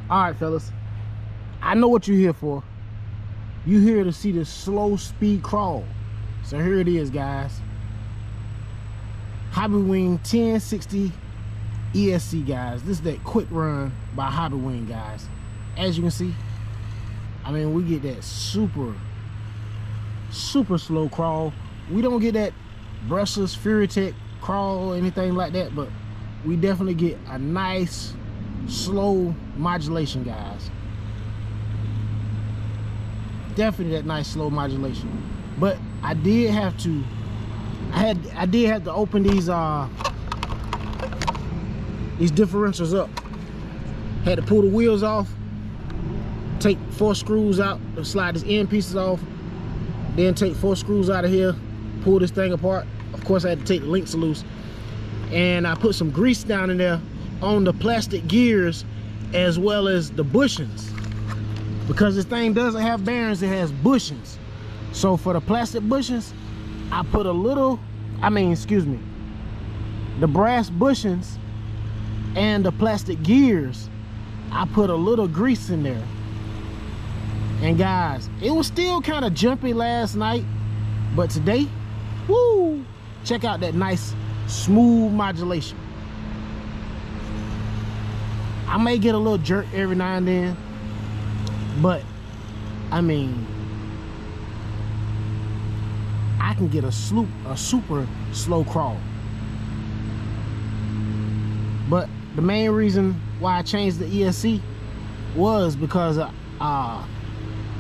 All right, fellas, I know what you're here for. You're here to see this slow speed crawl. So here it is, guys. Hobbywing 1060 ESC, guys. This is that quick run by Hobbywing, guys. As you can see, I mean, we get that super slow crawl. We don't get that brushless Fury Tech crawl or anything like that, but we definitely get a nice slow modulation, guys. Definitely that nice slow modulation. But I did have to open these differentials up. Had to pull the wheels off, take 4 screws out, slide these end pieces off, then take 4 screws out of here, pull this thing apart. Of course, I had to take the links loose, and I put some grease down in there on the plastic gears as well as the bushings, because this thing doesn't have bearings, it has bushings. So for the plastic bushings, I put a little, the brass bushings and the plastic gears, I put a little grease in there. And guys, it was still kind of jumpy last night, but today, woo, check out that nice smooth modulation. I may get a little jerk every now and then, but I mean, I can get a super slow crawl. But the main reason why I changed the ESC was because the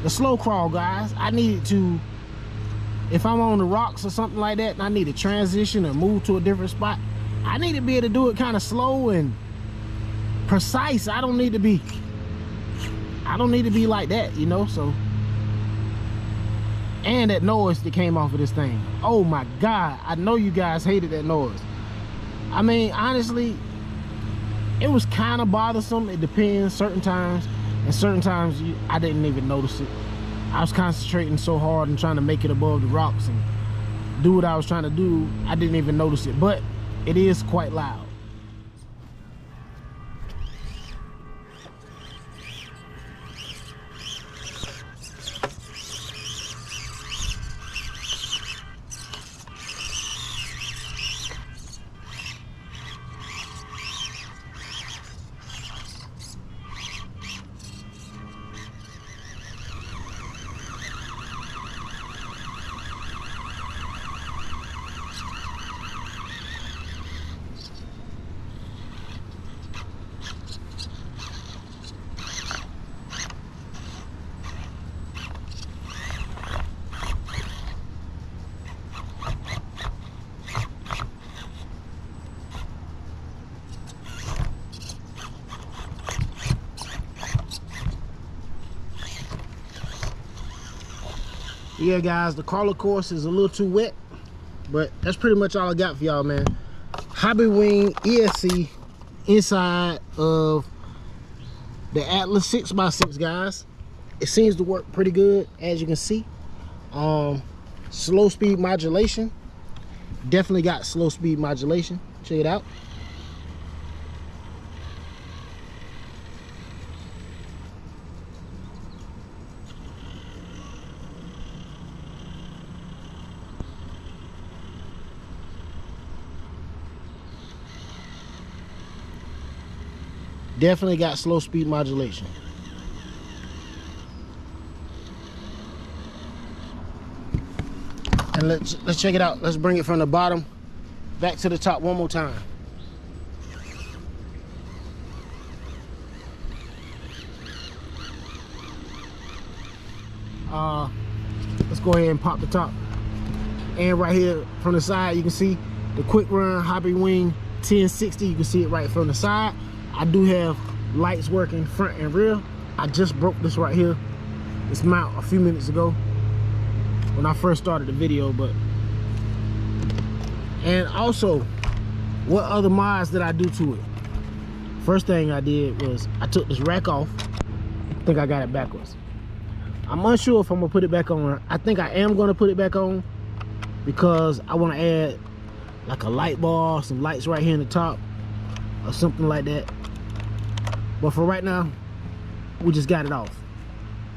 slow crawl, guys, I needed to, if I'm on the rocks or something like that and I need to transition or move to a different spot, I need to be able to do it kind of slow and precise. I don't need to be like that, you know. So, and that noise that came off of this thing, oh my god, I know you guys hated that noise. I mean, honestly, it was kind of bothersome. It depends, certain times, and certain times I didn't even notice it. I was concentrating so hard and trying to make it above the rocks and do what I was trying to do, I didn't even notice it. But it is quite loud. Yeah, guys, the crawler course is a little too wet, but that's pretty much all I got for y'all, man. Hobbywing ESC inside of the Atlas 6x6, guys. It seems to work pretty good, as you can see. Slow speed modulation, definitely got slow speed modulation. Check it out. Definitely got slow speed modulation. And let's check it out. Let's bring it from the bottom back to the top one more time. Let's go ahead and pop the top. And right here from the side, you can see the Quicrun Hobbywing 1060. You can see it right from the side. I do have lights working front and rear. I just broke this right here, this mount, a few minutes ago when I first started the video. But and also, what other mods did I do to it? First thing I did was I took this rack off. I think I got it backwards. I'm unsure if I'm gonna put it back on. I think I am gonna put it back on because I want to add like a light bar, some lights right here in the top or something like that. But for right now, we just got it off.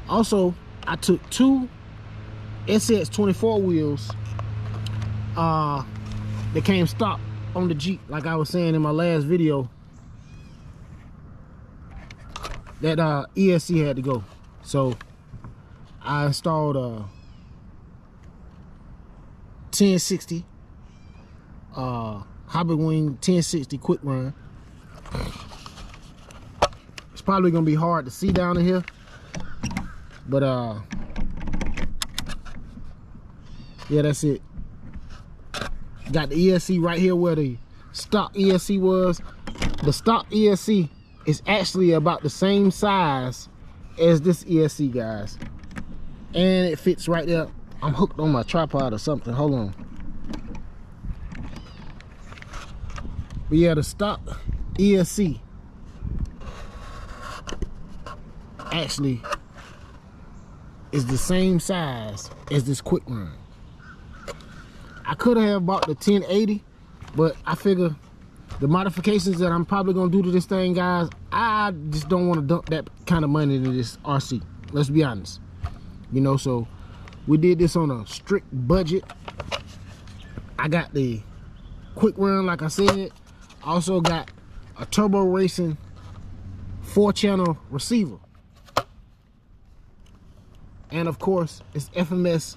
Also, I took 2 SX24 wheels that came stock on the Jeep, like I was saying in my last video, that ESC had to go. So I installed a 1060 Hobbywing 1060 Quicrun. It's probably gonna be hard to see down in here, but yeah, that's it. Got the ESC right here where the stock ESC was. The stock ESC is actually about the same size as this ESC, guys, and it fits right there. I'm hooked on my tripod or something. Hold on. But yeah, the stock ESC actually is the same size as this Quicrun. I could have bought the 1080, but I figure the modifications that I'm probably gonna do to this thing, guys, I just don't want to dump that kind of money into this RC. Let's be honest, you know. So we did this on a strict budget. I got the Quicrun, like I said. I also got a turbo racing 4-channel receiver, and of course it's FMS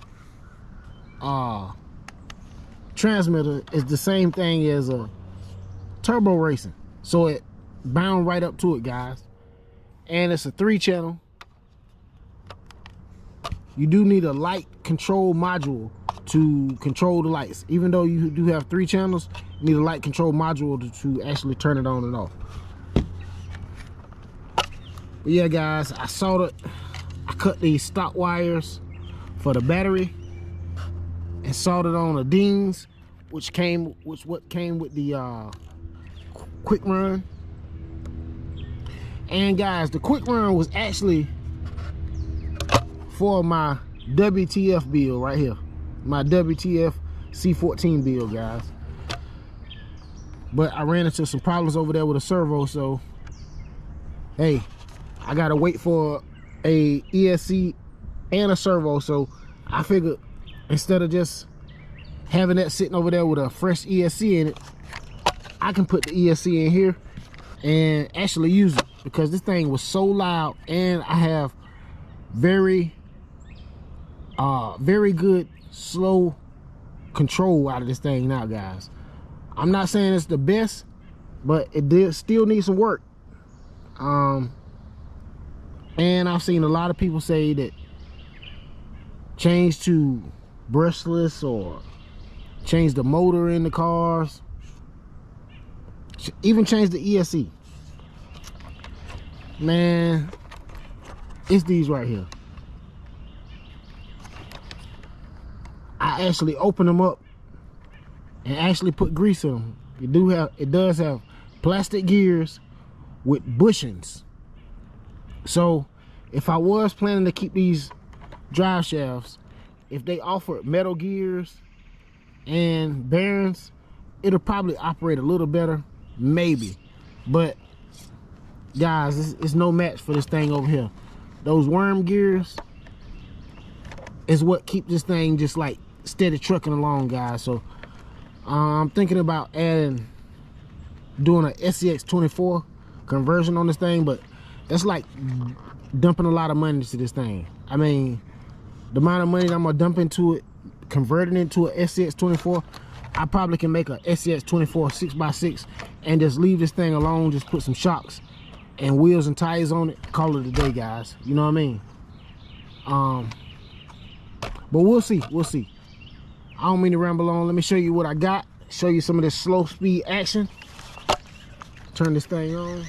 transmitter is the same thing as a turbo racing, so it bound right up to it, guys. And it's a 3-channel. You do need a light control module to control the lights. Even though you do have 3 channels, you need a light control module to actually turn it on and off. But yeah, guys, I cut these stock wires for the battery and soldered on the dings, which came with the Quicrun. And guys, the Quicrun was actually for my WTF build right here, my WTF C14 build, guys. But I ran into some problems over there with a servo, so hey, I gotta wait for a ESC and a servo. So I figured instead of just having that sitting over there with a fresh ESC in it, I can put the ESC in here and actually use it, because this thing was so loud, and I have very good slow control out of this thing now, guys. I'm not saying it's the best, but it still needs some work. And I've seen a lot of people say that change to brushless or change the motor in the cars, even change the ESC. Man, it's these right here. I actually open them up and actually put grease in them. It does have plastic gears with bushings. So if I was planning to keep these drive shafts, if they offered metal gears and bearings, it'll probably operate a little better, maybe. But guys, it's no match for this thing over here. Those worm gears is what keep this thing just like steady trucking along, guys. So I'm thinking about doing an SCX24 conversion on this thing, but that's like dumping a lot of money into this thing. I mean, the amount of money that I'm gonna dump into it, converting it into an SCX24, I probably can make a SCX24 6x6 and just leave this thing alone, just put some shocks and wheels and tires on it, call it a day, guys. You know what I mean? But we'll see. I don't mean to ramble on. Let me show you what I got, show you some of this slow speed action. Turn this thing on.